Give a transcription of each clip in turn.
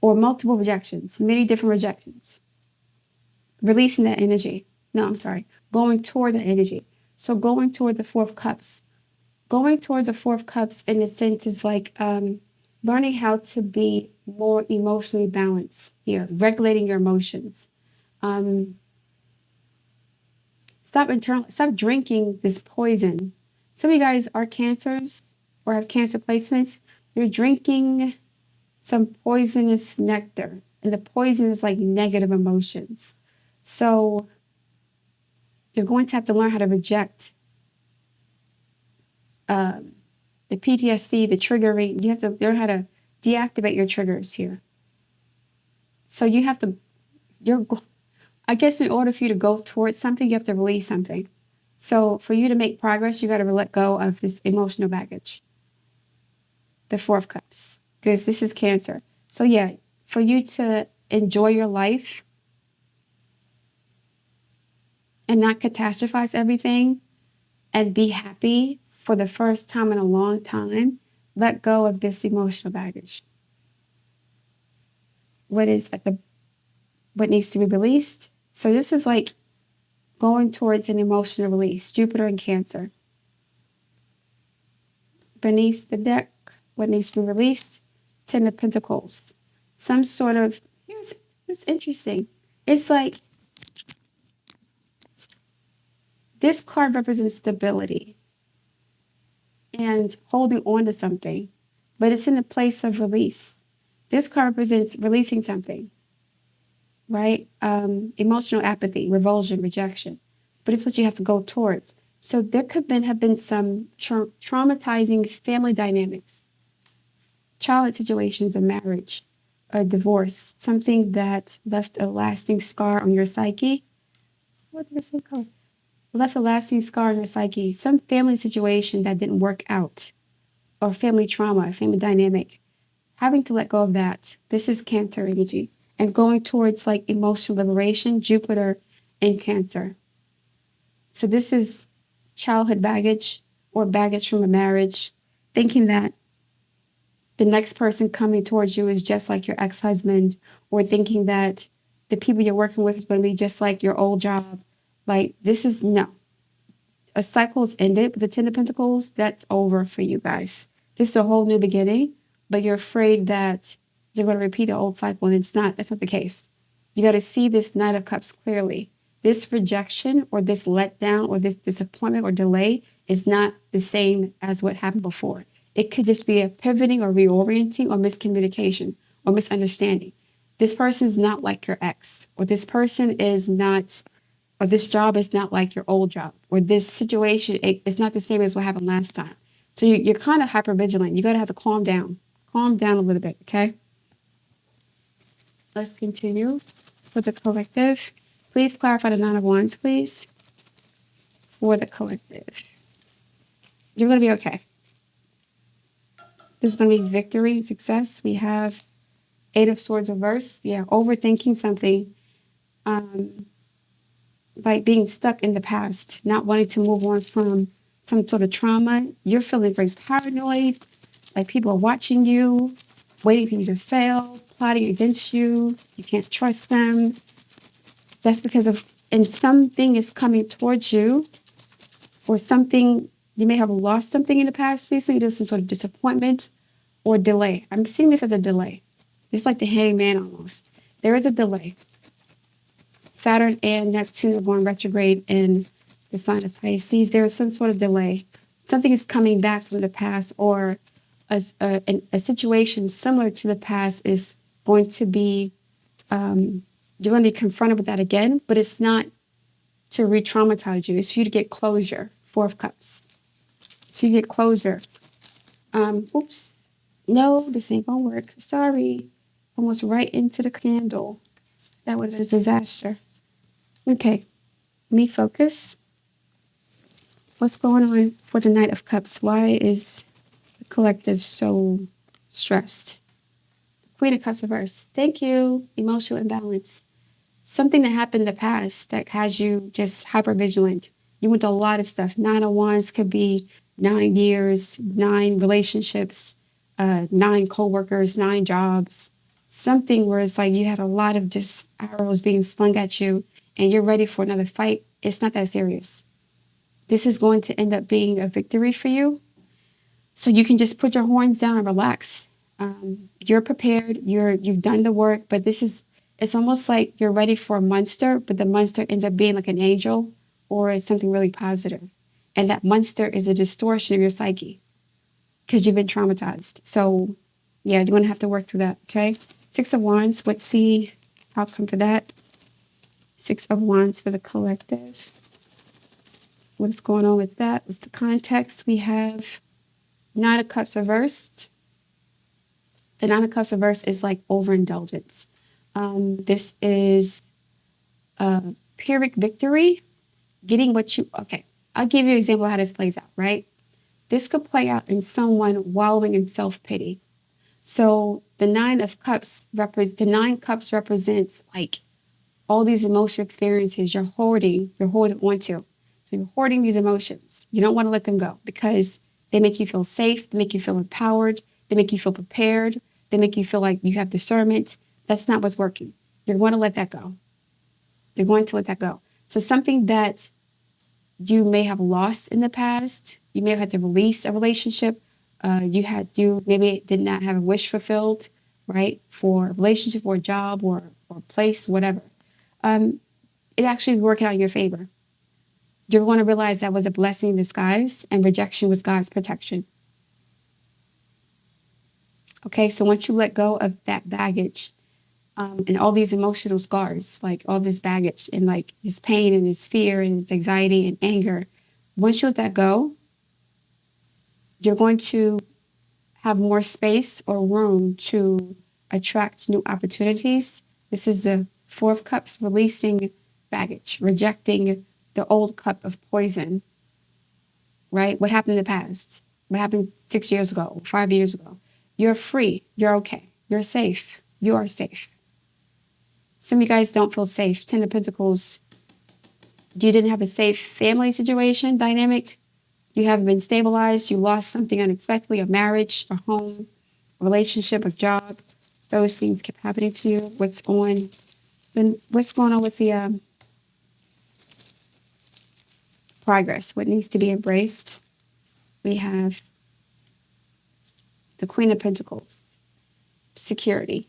or multiple rejections, many different rejections. Releasing that energy. No, I'm sorry. Going toward that energy. So going toward the Four of Cups. Going towards the Four of Cups in a sense is like learning how to be more emotionally balanced here, regulating your emotions. Stop drinking this poison. Some of you guys are cancers or have cancer placements. You're drinking some poisonous nectar, and the poison is like negative emotions. So you're going to have to learn how to reject the PTSD, the triggering. You have to learn how to deactivate your triggers here. So you have to, I guess in order for you to go towards something, you have to release something. So for you to make progress, you got to let go of this emotional baggage. The Four of Cups, because this is Cancer. So yeah, for you to enjoy your life and not catastrophize everything and be happy for the first time in a long time, let go of this emotional baggage. What needs to be released? So this is like going towards an emotional release. Jupiter and Cancer. Beneath the deck, what needs to be released? Ten of Pentacles. Some sort of, it's interesting. It's like, this card represents stability and holding on to something, but it's in a place of release. This card represents releasing something, right? Emotional apathy, revulsion, rejection, but it's what you have to go towards. So there could have been some traumatizing family dynamics, childhood situations, a marriage, a divorce, something that left a lasting scar on your psyche. What did I say called? Left a lasting scar on your psyche, some family situation that didn't work out, or family trauma, family dynamic. Having to let go of that. This is Cancer energy. And going towards like emotional liberation, Jupiter in Cancer. So this is childhood baggage or baggage from a marriage, thinking that the next person coming towards you is just like your ex-husband, or thinking that the people you're working with is going to be just like your old job. Like, this is no. A cycle is ended, but the Ten of Pentacles, that's over for you guys. This is a whole new beginning, but you're afraid that you're going to repeat an old cycle, and it's not. That's not the case. You got to see this Knight of Cups clearly. This rejection or this letdown or this disappointment or delay is not the same as what happened before. It could just be a pivoting or reorienting or miscommunication or misunderstanding. This person is not like your ex, or this person is not, or this job is not like your old job, or this situation is not the same as what happened last time. So you're kind of hypervigilant. You got to have to calm down a little bit, okay? Let's continue with the collective. Please clarify the Nine of Wands, please, for the collective. You're going to be okay. There's going to be victory and success. We have Eight of Swords reversed. Yeah, overthinking something. Like being stuck in the past, not wanting to move on from some sort of trauma. You're feeling very paranoid, like people are watching you, waiting for you to fail, plotting against you. You can't trust them. That's because and something is coming towards you, or something, you may have lost something in the past recently. There's some sort of disappointment or delay. I'm seeing this as a delay. It's like the hangman almost. There is a delay. Saturn and Neptune are going retrograde in the sign of Pisces. There is some sort of delay. Something is coming back from the past, or a situation similar to the past is going to be, you're going to be confronted with that again, but it's not to re-traumatize you. It's for you to get closure. Four of Cups. It's for you to get closure. Oops. No, this ain't going to work. Sorry. Almost right into the candle. That was a disaster. Okay, let me focus. What's going on for the Knight of Cups? Why is the collective so stressed? Queen of Cups reversed. Thank you. Emotional imbalance. Something that happened in the past that has you just hypervigilant. You went through a lot of stuff. Nine of Wands could be 9 years, 9 relationships, 9 coworkers, 9 jobs. something where it's like you had a lot of just arrows being slung at you and you're ready for another fight. It's not that serious. This is going to end up being a victory for you. So you can just put your horns down and relax. You're prepared. You've done the work, but it's almost like you're ready for a monster, but the monster ends up being like an angel or something really positive. And that monster is a distortion of your psyche because you've been traumatized. So yeah, you're going to have to work through that. Okay. 6 of Wands. What's the outcome for that? 6 of Wands for the collective. What's going on with that? What's the context? We have 9 of Cups reversed. The 9 of Cups reversed is like overindulgence. This is a Pyrrhic victory, getting what you, okay, I'll give you an example of how this plays out, right? This could play out in someone wallowing in self-pity. So the 9 Cups represents like all these emotional experiences you're holding onto. So you're hoarding these emotions. You don't want to let them go because they make you feel safe, they make you feel empowered, they make you feel prepared, they make you feel like you have discernment. That's not what's working. You're going to let that go. You're going to let that go. So something that you may have lost in the past, you may have had to release a relationship, you maybe did not have a wish fulfilled, right? For a relationship or a job or a place, whatever. It actually is working out in your favor. You're going to realize that was a blessing in disguise and rejection was God's protection. Okay, so once you let go of that baggage and all these emotional scars, like all this baggage and like this pain and this fear and this anxiety and anger, once you let that go, you're going to have more space or room to attract new opportunities. This is the 4 of Cups, releasing baggage, rejecting the old cup of poison, right? What happened in the past? What happened 6 years ago, 5 years ago? You're free. You're okay. You're safe. You are safe. Some of you guys don't feel safe. 10 of Pentacles, you didn't have a safe family situation, dynamic. You haven't been stabilized. You lost something unexpectedly, a marriage, a home, a relationship, a job. Those things kept happening to you. What's going on with the progress? What needs to be embraced? We have the Queen of Pentacles, security,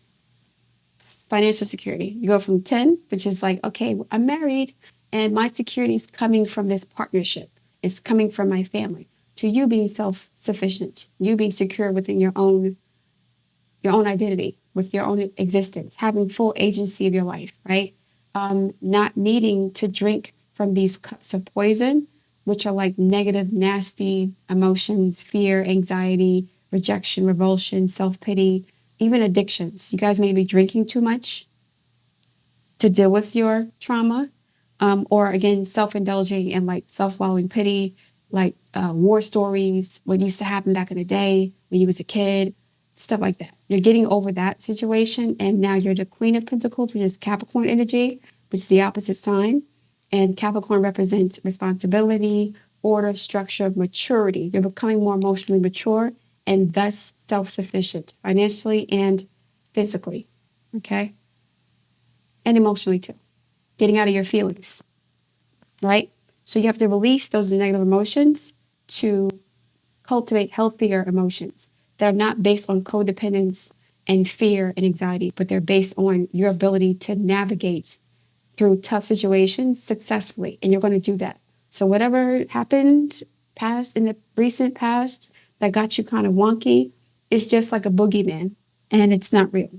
financial security. You go from 10, which is like, okay, I'm married and my security is coming from this partnership. It's coming from my family, to you being self-sufficient, you being secure within your own identity, with your own existence, having full agency of your life, right? Not needing to drink from these cups of poison, which are like negative, nasty emotions, fear, anxiety, rejection, revulsion, self-pity, even addictions. You guys may be drinking too much to deal with your trauma, or again, self-indulging and like self-wallowing pity, like war stories, what used to happen back in the day when you was a kid, stuff like that. You're getting over that situation, and now you're the Queen of Pentacles, which is Capricorn energy, which is the opposite sign. And Capricorn represents responsibility, order, structure, maturity. You're becoming more emotionally mature and thus self-sufficient financially and physically, okay? And emotionally too. Getting out of your feelings, right? So you have to release those negative emotions to cultivate healthier emotions that are not based on codependence and fear and anxiety, but they're based on your ability to navigate through tough situations successfully. And you're going to do that. So whatever happened in the recent past that got you kind of wonky, it's just like a boogeyman and it's not real.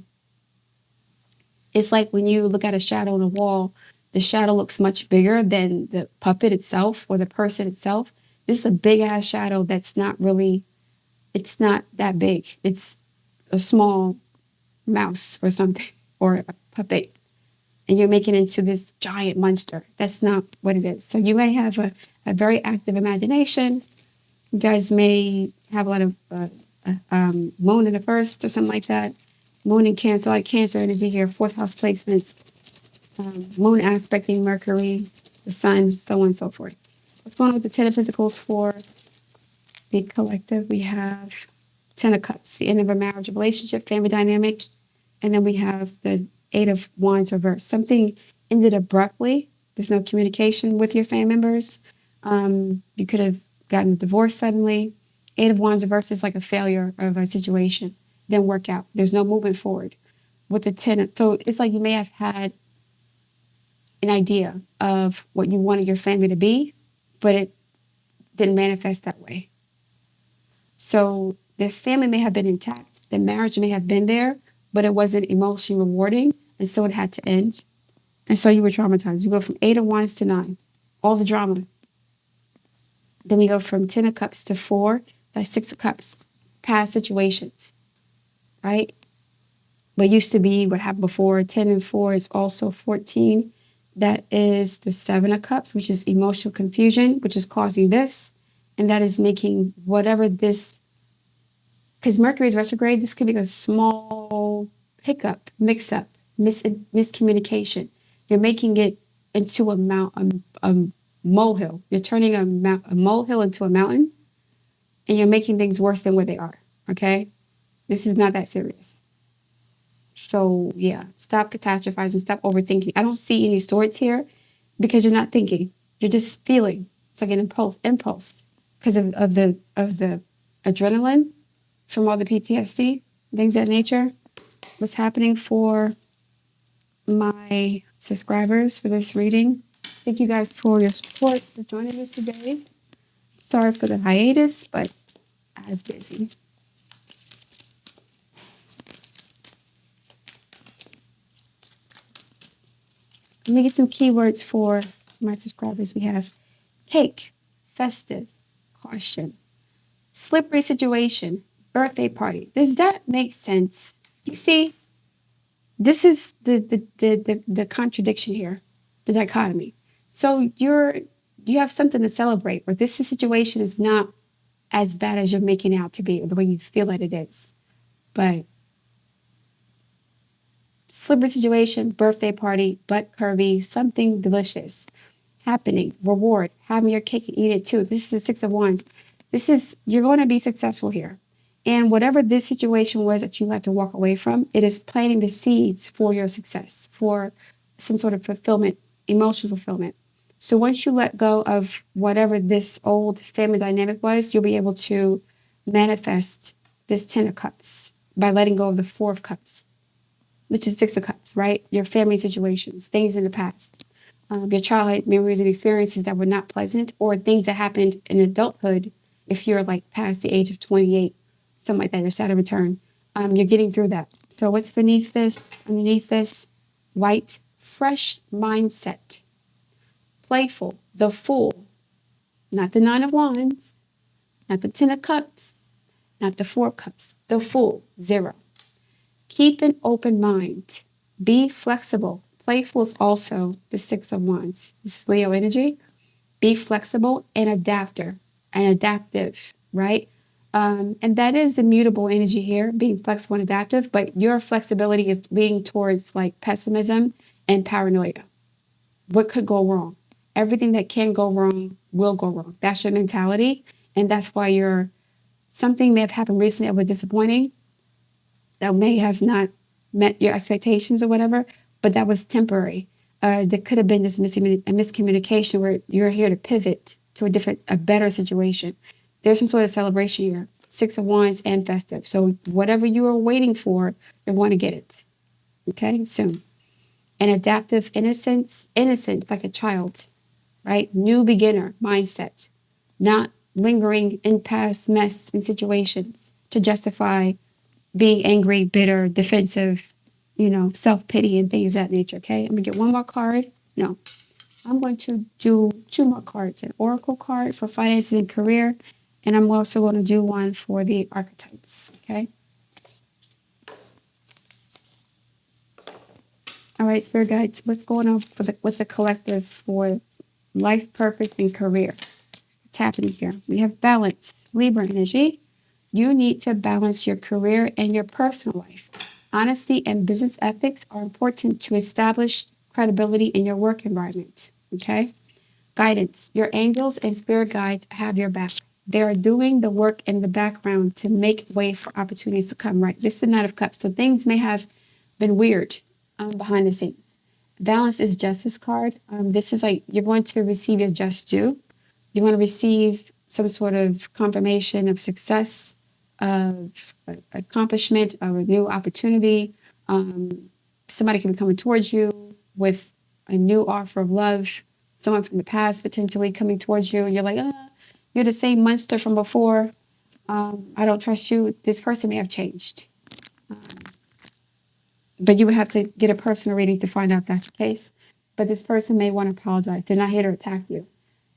It's like when you look at a shadow on a wall, the shadow looks much bigger than the puppet itself or the person itself. This is a big ass shadow that's not really, it's not that big. It's a small mouse or something or a puppet. And you're making it into this giant monster. That's not what it is. So you may have a very active imagination. You guys may have a lot of moon in the first or something like that. Moon in Cancer, like Cancer energy here, 4th house placements. Moon aspecting Mercury, the Sun, so on and so forth. What's going on with the 10 of Pentacles for the collective? We have 10 of Cups, the end of a marriage, relationship, family dynamic, And then we have the Eight of Wands reversed. Something ended abruptly. There's no communication with your family members. You could have gotten divorced suddenly. Eight of Wands reversed is like a failure of a situation. Didn't work out. There's no movement forward. With the 10, so it's like you may have had an idea of what you wanted your family to be, but it didn't manifest that way. So the family may have been intact, the marriage may have been there, but it wasn't emotionally rewarding, and so it had to end. And so you were traumatized. We go from Eight of Wands to 9, all the drama. Then we go from 10 of Cups to 4, that's 6 of Cups, past situations, right? What used to be, what happened before, 10 and 4 is also 14. That is the 7 of Cups, which is emotional confusion, which is causing this. And that is making whatever this, because Mercury is retrograde, this could be a small hiccup, mix-up, miscommunication. You're making it into a molehill. You're turning a molehill into a mountain, and you're making things worse than what they are, okay? This is not that serious. So yeah, stop catastrophizing, stop overthinking. I don't see any swords here because you're not thinking. You're just feeling. It's like an impulse because of the adrenaline from all the PTSD, things of that nature. What's happening for my subscribers for this reading? Thank you guys for your support, for joining me today. Sorry for the hiatus, but I was busy. Let me get some keywords for my subscribers. We have cake, festive, caution, slippery situation, birthday party. Does that make sense? You see, this is the contradiction here, the dichotomy. So you have something to celebrate, but this situation is not as bad as you're making it out to be, or the way you feel that it is. But slippery situation, birthday party, butt curvy, something delicious happening, reward, having your cake and eat it too. This is the 6 of Wands. You're going to be successful here. And whatever this situation was that you had to walk away from, it is planting the seeds for your success, for some sort of fulfillment, emotional fulfillment. So once you let go of whatever this old family dynamic was, you'll be able to manifest this 10 of Cups by letting go of the 4 of Cups, which is 6 of Cups, right? Your family situations, things in the past, your childhood memories and experiences that were not pleasant, or things that happened in adulthood. If you're like past the age of 28, something like that, your Saturn return, you're getting through that. So what's beneath this? Underneath this, white, fresh mindset, playful, the Fool, not the 9 of Wands, not the 10 of Cups, not the 4 of Cups, the Fool, 0. Keep an open mind. Be flexible. Playful is also the 6 of Wands. This is Leo energy. Be flexible and adaptive, right? And that is the mutable energy here, being flexible and adaptive, but your flexibility is leaning towards like pessimism and paranoia. What could go wrong? Everything that can go wrong will go wrong. That's your mentality. And that's why something may have happened recently that was disappointing, that may have not met your expectations or whatever, but that was temporary. There could have been this miscommunication where you're here to pivot to a better situation. There's some sort of celebration here, 6 of Wands and festive. So whatever you are waiting for, you're going to get it, okay, soon. An adaptive innocence like a child, right? New beginner mindset, not lingering in past mess and situations to justify being angry, bitter, defensive, self-pity and things of that nature, okay? I'm going to get one more card. No, I'm going to do 2 more cards. An oracle card for finances and career, and I'm also going to do one for the archetypes, okay? All right, spirit guides, what's going on with the collective for life, purpose, and career? What's happening here? We have balance, Libra energy. You need to balance your career and your personal life. Honesty and business ethics are important to establish credibility in your work environment, okay? Guidance. Your angels and spirit guides have your back. They are doing the work in the background to make way for opportunities to come, right? This is the Knight of Cups. So things may have been weird behind the scenes. Balance is justice card. This is like you're going to receive your just due. You want to receive some sort of confirmation of success, of accomplishment, of a new opportunity. Somebody can be coming towards you with a new offer of love. Someone from the past potentially coming towards you, and you're like, you're the same monster from before. I don't trust you. This person may have changed. But you would have to get a personal reading to find out if that's the case. But this person may want to apologize. They're not here to attack you.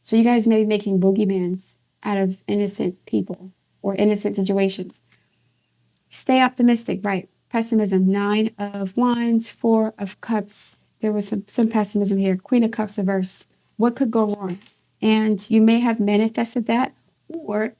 So you guys may be making boogeymans out of innocent people or innocent situations. Stay optimistic, right? Pessimism, 9 of Wands, 4 of Cups. There was some pessimism here. Queen of Cups reverse. What could go wrong? And you may have manifested that, or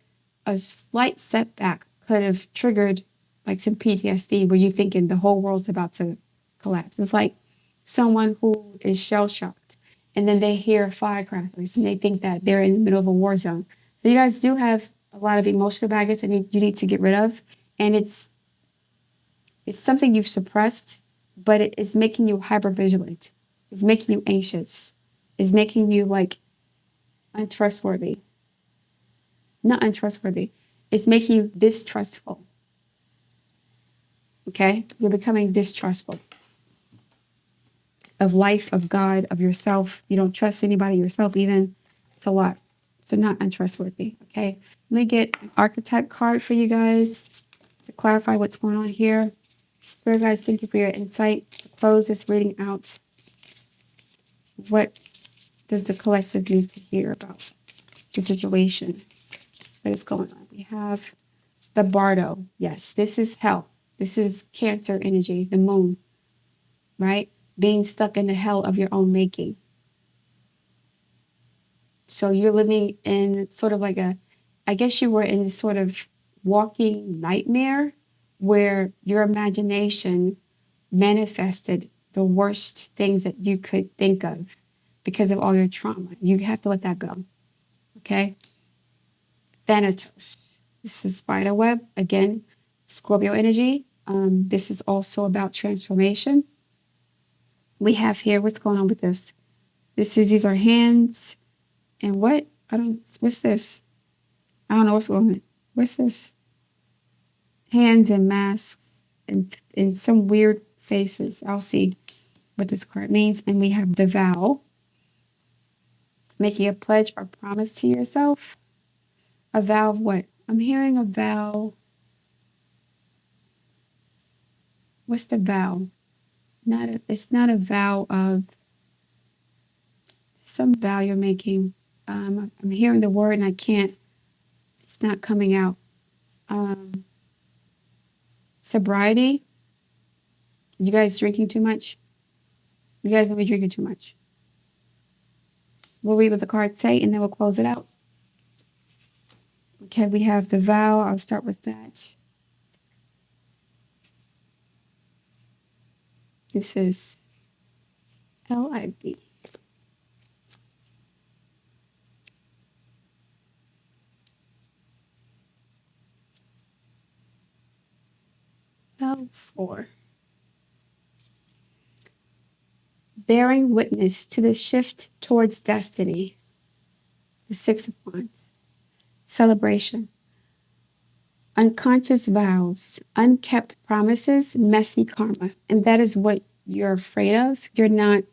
a slight setback could have triggered like some PTSD where you're thinking the whole world's about to collapse. It's like someone who is shell shocked and then they hear firecrackers and they think that they're in the middle of a war zone. So you guys do have a lot of emotional baggage that you need to get rid of. And it's something you've suppressed, but it is making you hypervigilant. It's making you anxious. It's making you like untrustworthy. Not untrustworthy. It's making you distrustful. Okay? You're becoming distrustful of life, of God, of yourself. You don't trust anybody, yourself even. It's a lot. So not untrustworthy. Okay? Let me get an archetype card for you guys to clarify what's going on here. Spirit guys, thank you for your insight. To close this reading out, what does the collective need to hear about the situation that is going on? We have the Bardo. Yes, this is hell. This is Cancer energy, the moon, right? Being stuck in the hell of your own making. So you're living in sort of like I guess you were in this sort of walking nightmare where your imagination manifested the worst things that you could think of because of all your trauma. You have to let that go. Okay? Thanatos. This is spider web. Again, Scorpio energy. This is also about transformation. We have here, what's going on with this? These are hands. And what's this? I don't know what's going on. What's this? Hands and masks and some weird faces. I'll see what this card means. And we have the vow. Making a pledge or promise to yourself. A vow of what? I'm hearing a vow. What's the vow? It's not a vow of some vow you're making. I'm hearing the word and it's not coming out. Sobriety. You guys drinking too much? You guys may be drinking too much. We'll read what the cards say and then we'll close it out. Okay, we have the vow. I'll start with that. This is LIB. L4. Bearing witness to the shift towards destiny. The 6 of Wands. Celebration. Unconscious vows, unkept promises, messy karma. And that is what you're afraid of. You're not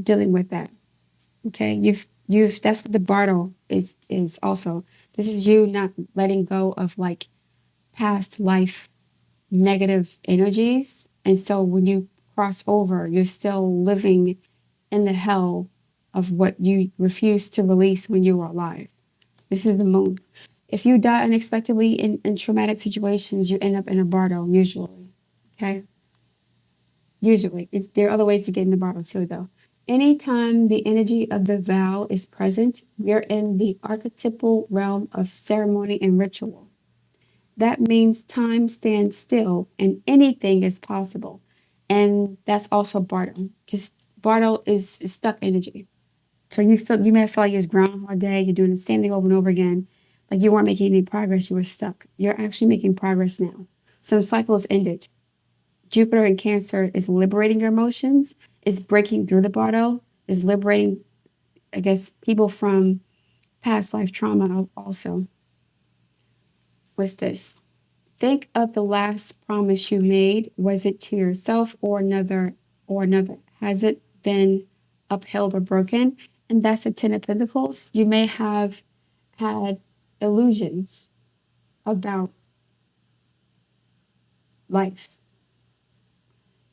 dealing with that. Okay? That's what the Bardo is also. This is you not letting go of like past life negative energies. And so when you cross over, you're still living in the hell of what you refused to release when you were alive. This is the moon. If you die unexpectedly in traumatic situations, you end up in a Bardo, usually. Okay? Usually. There are other ways to get in the Bardo too, though. Anytime the energy of the vow is present, we're in the archetypal realm of ceremony and ritual. That means time stands still and anything is possible. And that's also Bardo, because Bardo is stuck energy. So you may feel like it's Groundhog Day, you're doing the same thing over and over again. Like you weren't making any progress, you were stuck. You're actually making progress now. Some cycles ended. Jupiter in Cancer is liberating your emotions, is breaking through the bottle, is liberating, I guess, people from past life trauma also. What's this? Think of the last promise you made. Was it to yourself or another or another? Has it been upheld or broken? And that's the Ten of Pentacles. You may have had illusions about life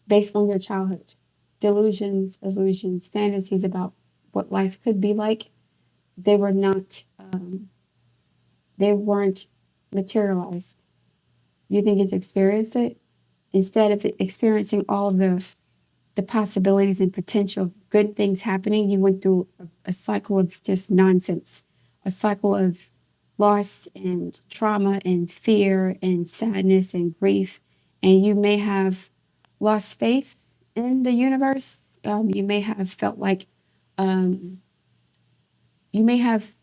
based on your childhood. Delusions, illusions, fantasies about what life could be like. They were not, they weren't materialized. You didn't get to experience it. Instead of experiencing all of the possibilities and potential of good things happening, you went through a cycle of just nonsense, a cycle of loss and trauma and fear and sadness and grief. And you may have lost faith in the universe. You may have felt like you may have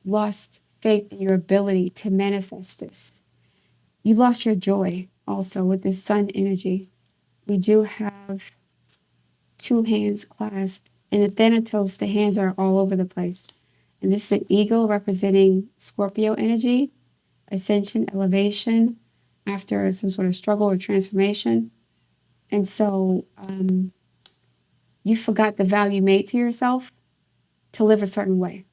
lost faith in your ability to manifest this. You lost your joy also with this sun energy. We do have two hands clasped. In the Thanatos, the hands are all over the place. And this is an eagle representing Scorpio energy, ascension, elevation after some sort of struggle or transformation. And so you forgot the vow you made to yourself to live a certain way.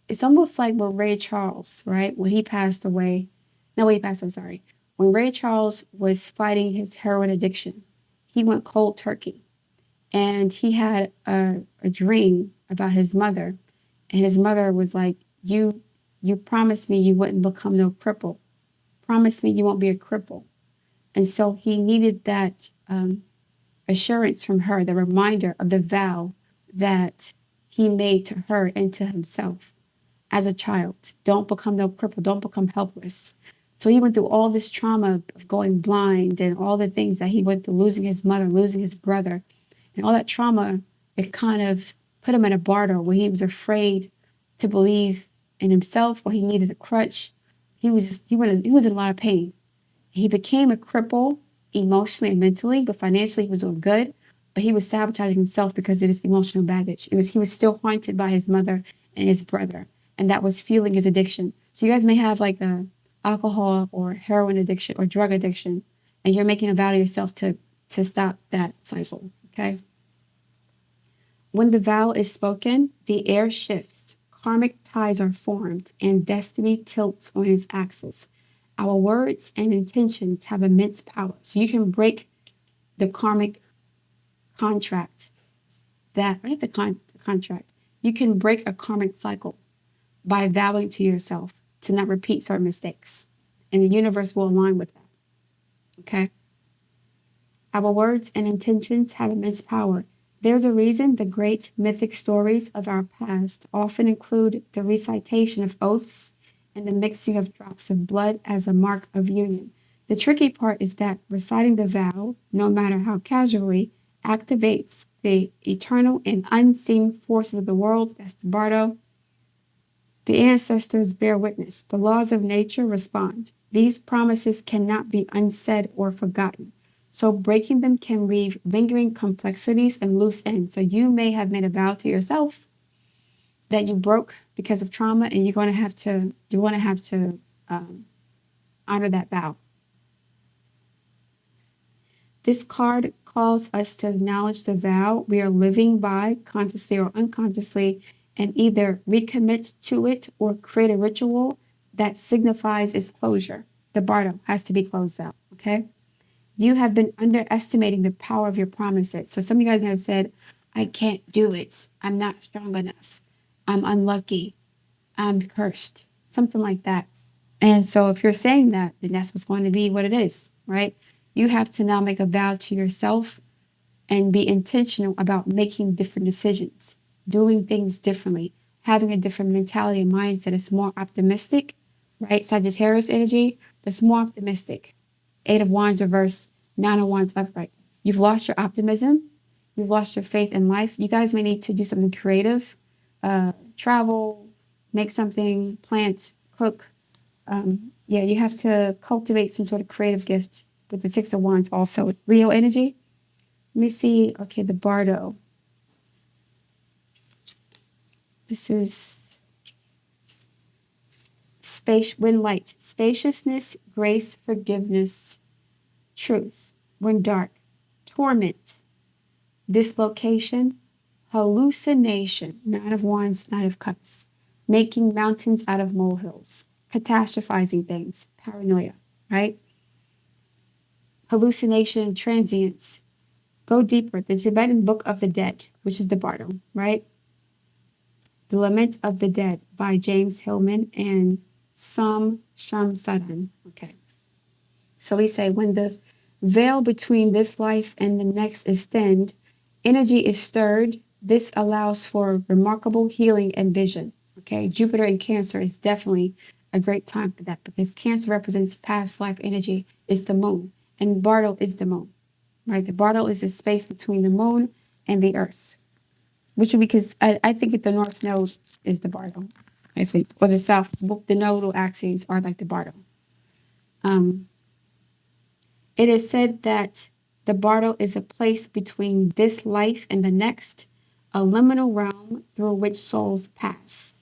It's almost like with Ray Charles, right? When he passed away, no, when he passed, I'm sorry. When Ray Charles was fighting his heroin addiction, he went cold turkey. And he had a dream about his mother. And his mother was like, you promised me you wouldn't become no cripple. Promise me you won't be a cripple. And so he needed that assurance from her, the reminder of the vow that he made to her and to himself as a child. Don't become no cripple. Don't become helpless. So he went through all this trauma of going blind and all the things that he went through, losing his mother, losing his brother. And all that trauma, it kind of put him in a barter where he was afraid to believe in himself, or he needed a crutch. He was in a lot of pain. He became a cripple emotionally and mentally, but financially he was doing good. But he was sabotaging himself because of his emotional baggage. He was still haunted by his mother and his brother, and that was fueling his addiction. So you guys may have like a alcohol or heroin addiction or drug addiction, and you're making a vow to yourself to stop that cycle. Okay. When the vow is spoken, the air shifts, karmic ties are formed, and destiny tilts on its axis. Our words and intentions have immense power. So you can break the karmic contract contract. You can break a karmic cycle by vowing to yourself to not repeat certain mistakes. And the universe will align with that. Okay? Our words and intentions have immense power. There's a reason the great mythic stories of our past often include the recitation of oaths and the mixing of drops of blood as a mark of union. The tricky part is that reciting the vow, no matter how casually, activates the eternal and unseen forces of the world. That's the Bardo. The ancestors bear witness. The laws of nature respond. These promises cannot be unsaid or forgotten. So breaking them can leave lingering complexities and loose ends. So you may have made a vow to yourself that you broke because of trauma, and you want to have to honor that vow. This card calls us to acknowledge the vow we are living by, consciously or unconsciously, and either recommit to it or create a ritual that signifies its closure. The Bardo has to be closed out, okay? You have been underestimating the power of your promises. So some of you guys may have said, I can't do it. I'm not strong enough. I'm unlucky. I'm cursed. Something like that. And so if you're saying that, then that's what's going to be what it is, right? You have to now make a vow to yourself and be intentional about making different decisions, doing things differently, having a different mentality and mindset that's more optimistic, right? Sagittarius energy, that's more optimistic. 8 of Wands reverse, 9 of Wands upright. You've lost your optimism. You've lost your faith in life. You guys may need to do something creative, travel, make something, plant, cook, Yeah, you have to cultivate some sort of creative gift with the Six of Wands also. Leo energy. Let me see. Okay, the Bardo. This is space, when light, spaciousness, grace, forgiveness, truth. When dark, torment, dislocation, hallucination, Nine of Wands, Nine of Cups, making mountains out of molehills, catastrophizing things, paranoia, right? Hallucination, transience. Go deeper. The Tibetan Book of the Dead, which is the Bardo, right? The Lament of the Dead by James Hillman and Sam Shamsadan. Okay. So we say when the veil between this life and the next is thinned, energy is stirred. This allows for remarkable healing and vision. Okay. Jupiter in Cancer is definitely a great time for that because Cancer represents past life energy, is the moon, and Bardo is the moon, right? The Bardo is the space between the moon and the earth, which would be because I think that the North Node is the Bardo. I think, or the South, the nodal axes are like the Bardo. It is said that the Bardo is a place between this life and the next, a liminal realm through which souls pass.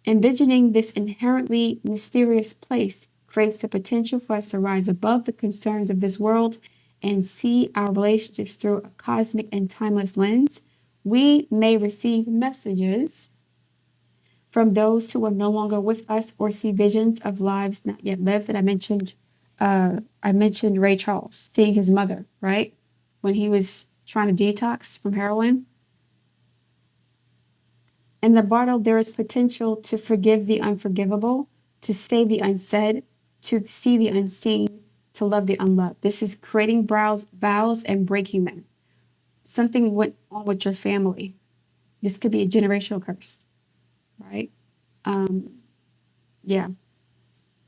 Envisioning this inherently mysterious place creates the potential for us to rise above the concerns of this world and see our relationships through a cosmic and timeless lens. We may receive messages from those who are no longer with us or see visions of lives not yet lived that I mentioned Ray Charles seeing his mother, right? When he was trying to detox from heroin. In the Bardo, there is potential to forgive the unforgivable, to say the unsaid, to see the unseen, to love the unloved. This is creating vows and breaking them. Something went on with your family. This could be a generational curse, right? Yeah,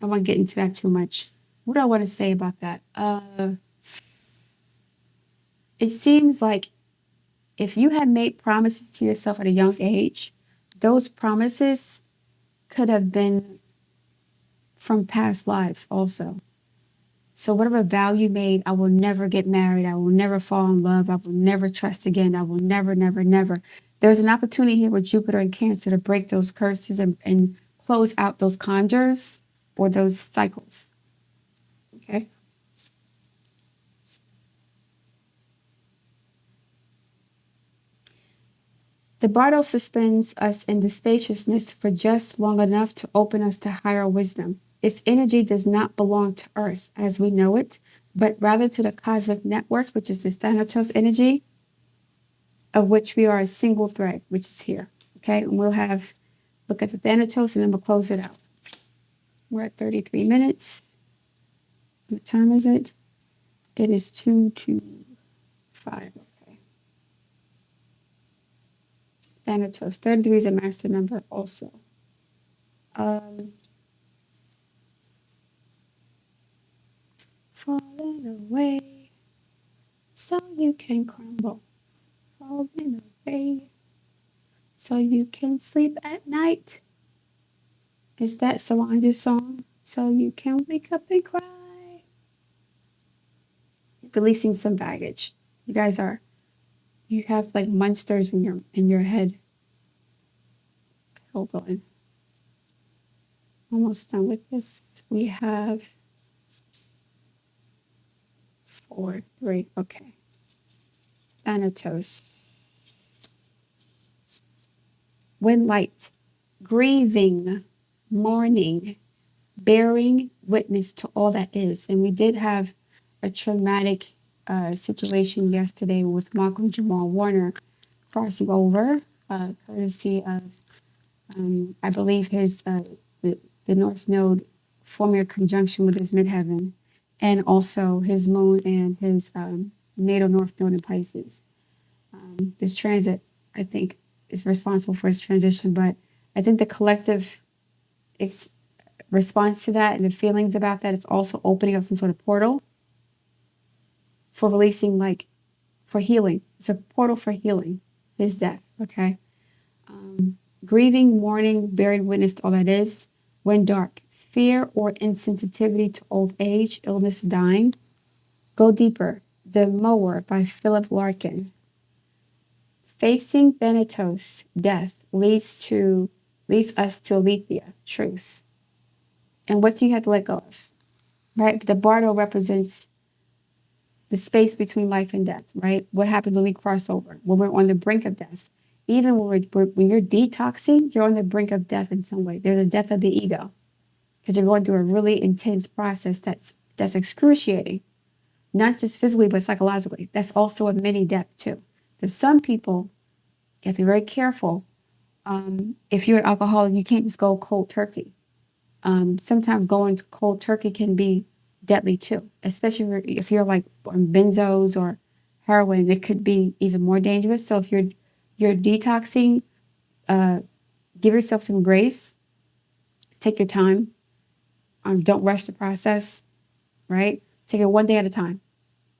I won't get into that too much. What do I want to say about that? It seems like if you had made promises to yourself at a young age, those promises could have been from past lives also. So whatever vow you made, I will never get married, I will never fall in love, I will never trust again, I will never, never, never. There's an opportunity here with Jupiter and Cancer to break those curses and close out those conjures or those cycles. Okay. The Bardo suspends us in the spaciousness for just long enough to open us to higher wisdom. Its energy does not belong to Earth as we know it, but rather to the cosmic network, which is the Thanatos energy, of which we are a single thread, which is here. Okay, and we'll look at the Thanatos and then we'll close it out. We're at 33 minutes. What time is it? It is 2:25. Okay. Thanatos. 33 is a master number also. Falling away so you can crumble. Falling away so you can sleep at night. Is that Solange's song? So you can wake up and cry. Releasing some baggage. You have like monsters in your head. Hold on. Almost done with this. We have 4, 3. Okay. Thanatos. When light, grieving, mourning, bearing witness to all that is. And we did have a traumatic situation yesterday with Malcolm Jamal Warner crossing over, courtesy of, I believe, the North Node forming a conjunction with his midheaven, and also his moon and his natal North Node in Pisces. This transit, I think, is responsible for his transition, but I think the collective response to that and the feelings about that is also opening up some sort of portal for releasing, like, for healing. It's a portal for healing, his death, okay? Grieving, mourning, bearing witness to all that is. When dark, fear or insensitivity to old age, illness, dying. Go deeper. The Mower by Philip Larkin. Facing Thanatos, death, leads us to Aletheia, truth. And what do you have to let go of? Right? The bardo represents the space between life and death, right? What happens when we cross over, when we're on the brink of death? Even when you're detoxing, you're on the brink of death in some way. There's a death of the ego because you're going through a really intense process that's excruciating, not just physically but psychologically. That's also a mini death too. There's some people, you have to be very careful. If you're an alcoholic, you can't just go cold turkey. Sometimes going to cold turkey can be deadly too, especially if you're like on benzos or heroin. It could be even more dangerous. So if you're detoxing, give yourself some grace. Take your time. Don't rush the process. Right? Take it one day at a time.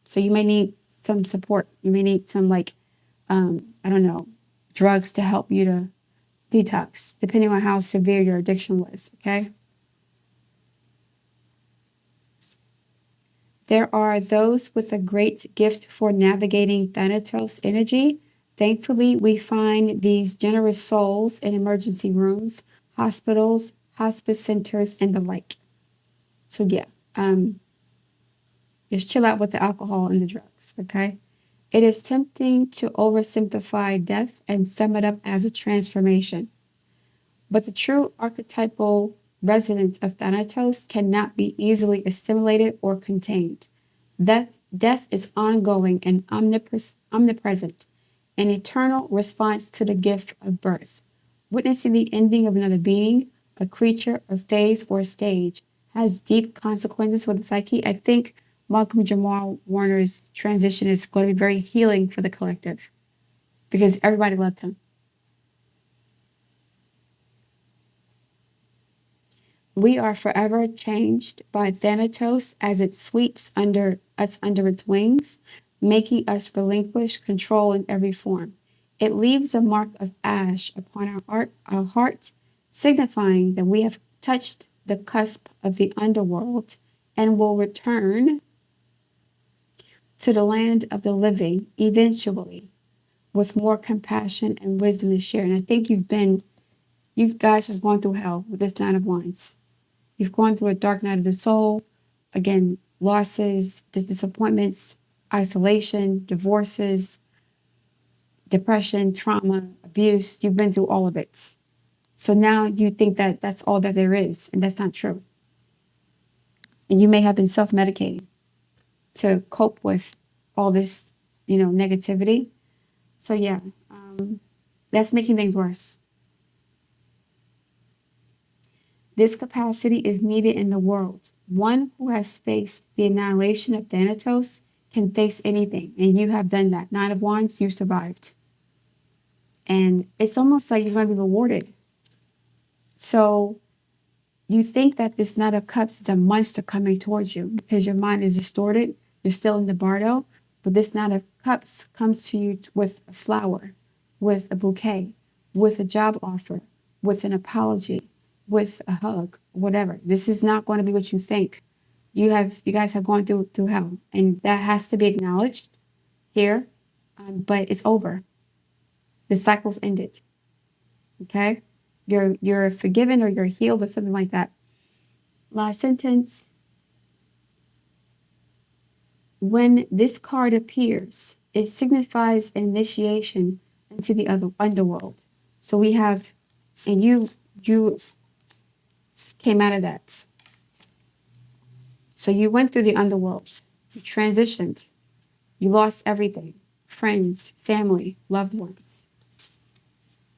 So you may need some support. You may need some I don't know, drugs to help you to detox, depending on how severe your addiction was. Okay. There are those with a great gift for navigating Thanatos energy. Thankfully, we find these generous souls in emergency rooms, hospitals, hospice centers, and the like. So yeah, just chill out with the alcohol and the drugs, okay? It is tempting to oversimplify death and sum it up as a transformation. But the true archetypal resonance of Thanatos cannot be easily assimilated or contained. Death is ongoing and omnipresent, an eternal response to the gift of birth. Witnessing the ending of another being, a creature, a phase, or a stage has deep consequences for the psyche. I think Malcolm Jamal Warner's transition is going to be very healing for the collective because everybody loved him. We are forever changed by Thanatos as it sweeps under its wings, making us relinquish control in every form. It leaves a mark of ash upon our heart, signifying that we have touched the cusp of the underworld and will return to the land of the living eventually with more compassion and wisdom to share. And I think you guys have gone through hell with this Nine of Wands. You've gone through a dark night of the soul. Again, losses, disappointments, isolation, divorces, depression, trauma, abuse. You've been through all of it. So now you think that that's all that there is, and that's not true. And you may have been self-medicating to cope with all this, negativity. So yeah, that's making things worse. This capacity is needed in the world. One who has faced the annihilation of Thanatos can face anything, and you have done that. Nine of Wands, you survived. And it's almost like you're going to be rewarded. So you think that this Knight of Cups is a monster coming towards you because your mind is distorted. You're still in the bardo, but this Knight of Cups comes to you with a flower, with a bouquet, with a job offer, with an apology, with a hug, whatever. This is not going to be what you think. You guys have gone through hell, and that has to be acknowledged here. But it's over. The cycle's ended. Okay, you're forgiven or you're healed or something like that. Last sentence. When this card appears, it signifies an initiation into the other underworld. So we have, and you came out of that. So you went through the underworld. You transitioned. You lost everything. Friends, family, loved ones,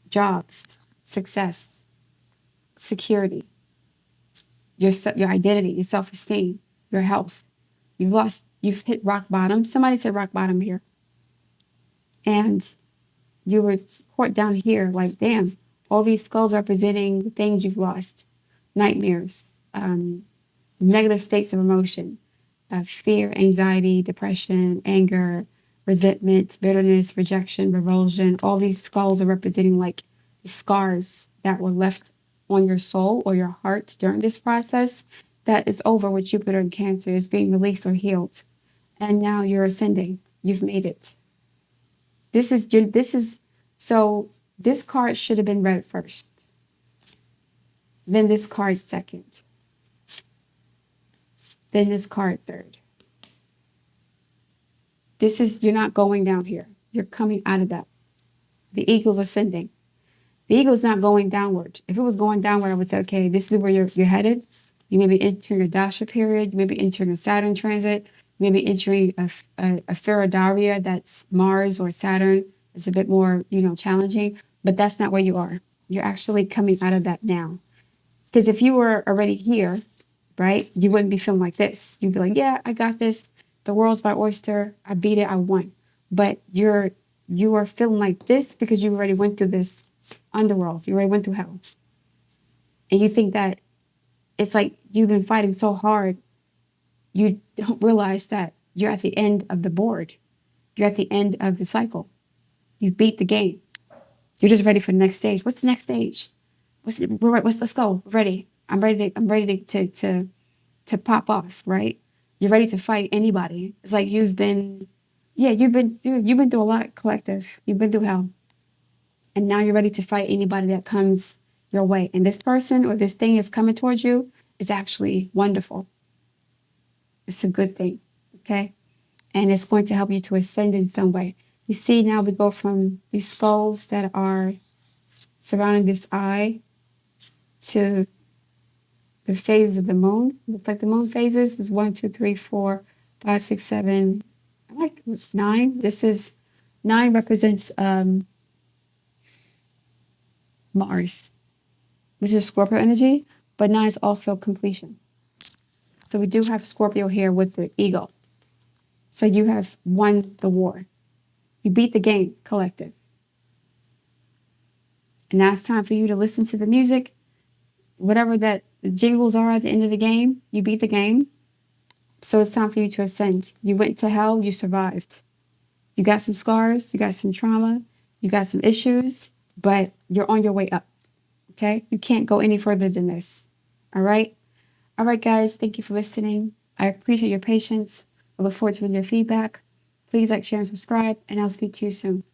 jobs, success, security, your identity, your self-esteem, your health. You've hit rock bottom. Somebody said rock bottom here. And you were caught down here like, damn, all these skulls representing the things you've lost. Nightmares, negative states of emotion, fear, anxiety, depression, anger, resentment, bitterness, rejection, revulsion. All these skulls are representing like the scars that were left on your soul or your heart during this process, that is over with Jupiter and Cancer. It's being released or healed. And now you're ascending. You've made it. So this card should have been read first. Then this card second. Then this card third. You're not going down here. You're coming out of that. The eagle's ascending. The eagle's not going downward. If it was going downward, I would say, okay, this is where you're headed. You may be entering a dasha period. You may be entering a Saturn transit. You may be entering a Ferrodaria, that's Mars or Saturn. It's a bit more, challenging. But that's not where you are. You're actually coming out of that now. Because if you were already here, right, you wouldn't be feeling like this. You'd be like, yeah, I got this. The world's my oyster. I beat it. I won. But you are feeling like this because you already went through this underworld. You already went through hell. And you think that it's like you've been fighting so hard, you don't realize that you're at the end of the board. You're at the end of the cycle. You've beat the game. You're just ready for the next stage. What's the next stage? Let's go. Ready. I'm ready to pop off, right? You're ready to fight anybody. It's like you've been through a lot, collective. You've been through hell. And now you're ready to fight anybody that comes your way. And this person or this thing is coming towards you is actually wonderful. It's a good thing, okay? And it's going to help you to ascend in some way. You see, now we go from these skulls that are surrounding this eye to the phases of the moon. Looks like the moon phases is 1, 2, 3, 4, 5, 6, 7. I like 9. This is 9 represents Mars, which is Scorpio energy, but 9 is also completion. So we do have Scorpio here with the ego. So you have won the war. You beat the game, collective. And now it's time for you to listen to the music. Whatever that the jingles are at the end of the game, you beat the game. So it's time for you to ascend. You went to hell, you survived. You got some scars, you got some trauma, you got some issues, but you're on your way up, okay? You can't go any further than this, all right? All right, guys, thank you for listening. I appreciate your patience. I look forward to your feedback. Please like, share, and subscribe, and I'll speak to you soon.